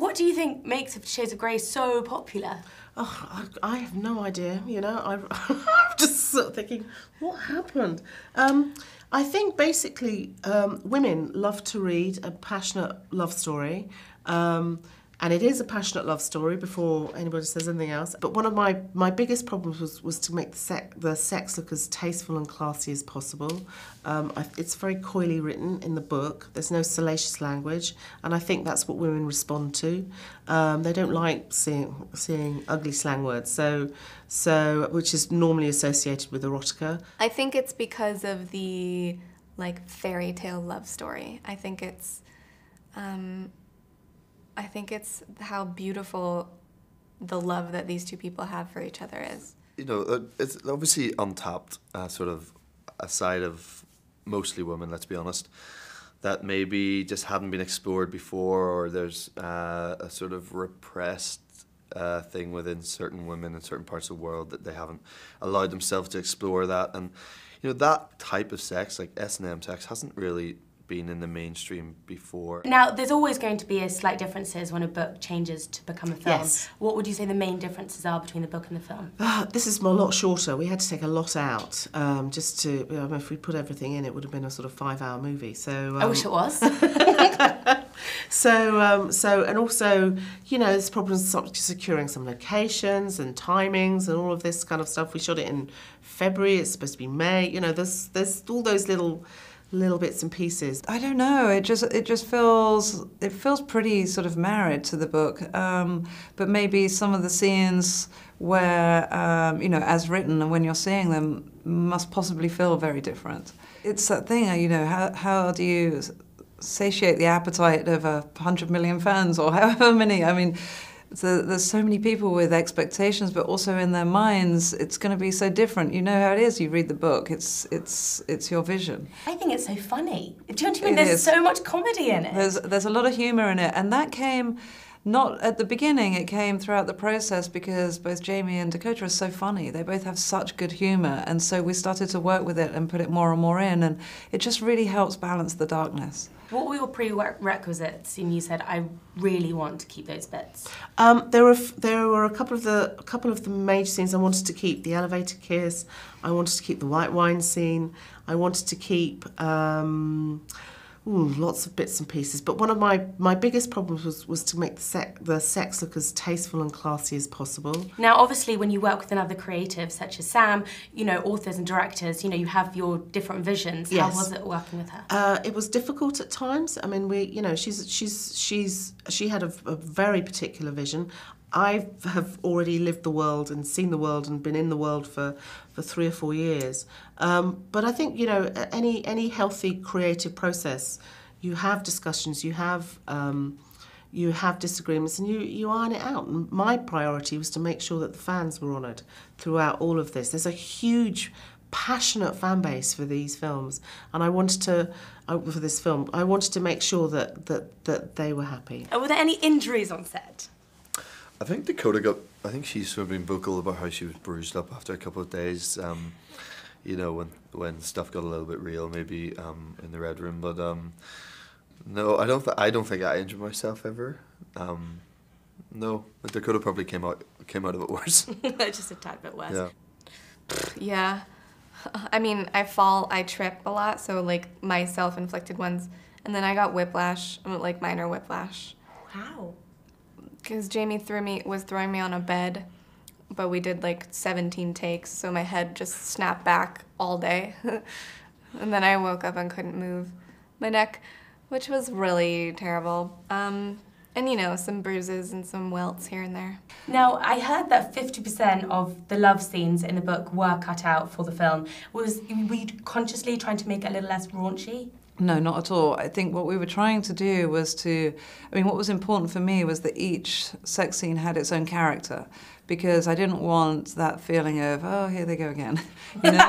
What do you think makes 50 Shades of Grey so popular? Oh, I have no idea, you know. I'm just sort of thinking, what happened? I think basically women love to read a passionate love story. And it is a passionate love story before anybody says anything else. But one of my biggest problems was to make the sex look as tasteful and classy as possible. It's very coyly written in the book. There's no salacious language, and I think that's what women respond to. They don't like seeing ugly slang words, so which is normally associated with erotica. I think it's because of the fairy tale love story. I think it's how beautiful the love that these two people have for each other is. You know, it's obviously untapped, sort of a side of mostly women, let's be honest, that maybe just hadn't been explored before, or there's a sort of repressed thing within certain women in certain parts of the world that they haven't allowed themselves to explore that. And, you know, that type of sex, like S&M sex, hasn't really been in the mainstream before. Now, there's always going to be a slight differences when a book changes to become a film. Yes. What would you say the main differences are between the book and the film? This is a lot shorter. We had to take a lot out just to, if we put everything in, it would have been a sort of 5-hour movie. So I wish it was. And also, you know, there's problems securing some locations and timings and all of this kind of stuff. We shot it in February. It's supposed to be May. You know, there's all those little bits and pieces. I don't know. It just feels pretty sort of married to the book. But maybe some of the scenes where you know, as written and when you're seeing them, must possibly feel very different. It's that thing, you know, how do you satiate the appetite of 100 million fans or however many? I mean, there's so many people with expectations, but also in their minds, it's going to be so different. You know how it is. You read the book. It's your vision. I think it's so funny. Do you know what I mean? There's so much comedy in it. There's a lot of humour in it, and that came not at the beginning. It came throughout the process because both Jamie and Dakota are so funny. They both have such good humour, and so we started to work with it and put it more and more in, and it just really helps balance the darkness. What were your prerequisites? And you said, I really want to keep those bits. There were a couple of the major scenes I wanted to keep. The elevator kiss. I wanted to keep the white wine scene. I wanted to keep lots of bits and pieces. But one of my biggest problems was to make the sex look as tasteful and classy as possible. Now, obviously, when you work with another creative, such as Sam, you know, authors and directors, you know, you have your different visions. Yes. How was it working with her? It was difficult at times. I mean, she had a very particular vision. I have already lived the world and seen the world and been in the world for 3 or 4 years. But I think, you know, any healthy creative process, you have discussions, you have disagreements, and you iron it out. And my priority was to make sure that the fans were honoured throughout all of this. There's a huge, passionate fan base for these films, and I wanted to make sure that they were happy. Were there any injuries on set? I think she's sort of been vocal about how she was bruised up after a couple of days, you know, when stuff got a little bit real, maybe in the Red Room. But no, I don't think I injured myself ever. No, Dakota probably came out of it worse. Just a tad bit worse. Yeah. Yeah. I mean, I trip a lot, so like my self-inflicted ones. And then I got whiplash, like minor whiplash. How? Because Jamie was throwing me on a bed, but we did like 17 takes, so my head just snapped back all day. And then I woke up and couldn't move my neck, which was really terrible. And you know, some bruises and some welts here and there. Now, I heard that 50% of the love scenes in the book were cut out for the film. Were you consciously trying to make it a little less raunchy? No, not at all. I think what we were trying to do was what was important for me was that each sex scene had its own character, because I didn't want that feeling of, oh, here they go again, you know?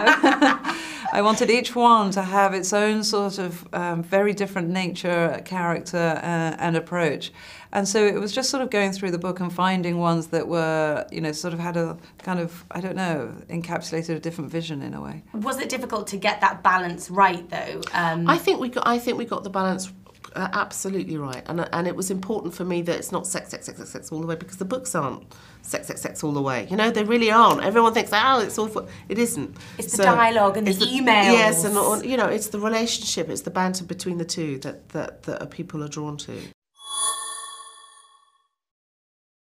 I wanted each one to have its own sort of very different nature, character, and approach. And so it was just sort of going through the book and finding ones that were, you know, sort of had a kind of, I don't know, encapsulated a different vision in a way. Was it difficult to get that balance right, though? I think we got the balance Absolutely right. And it was important for me that it's not sex, sex, sex, sex, sex all the way, because the books aren't sex, sex, sex all the way. You know, they really aren't. Everyone thinks, oh, it's all for... It isn't. It's the dialogue and the emails. Yes, and, you know, it's the relationship, it's the banter between the two that people are drawn to.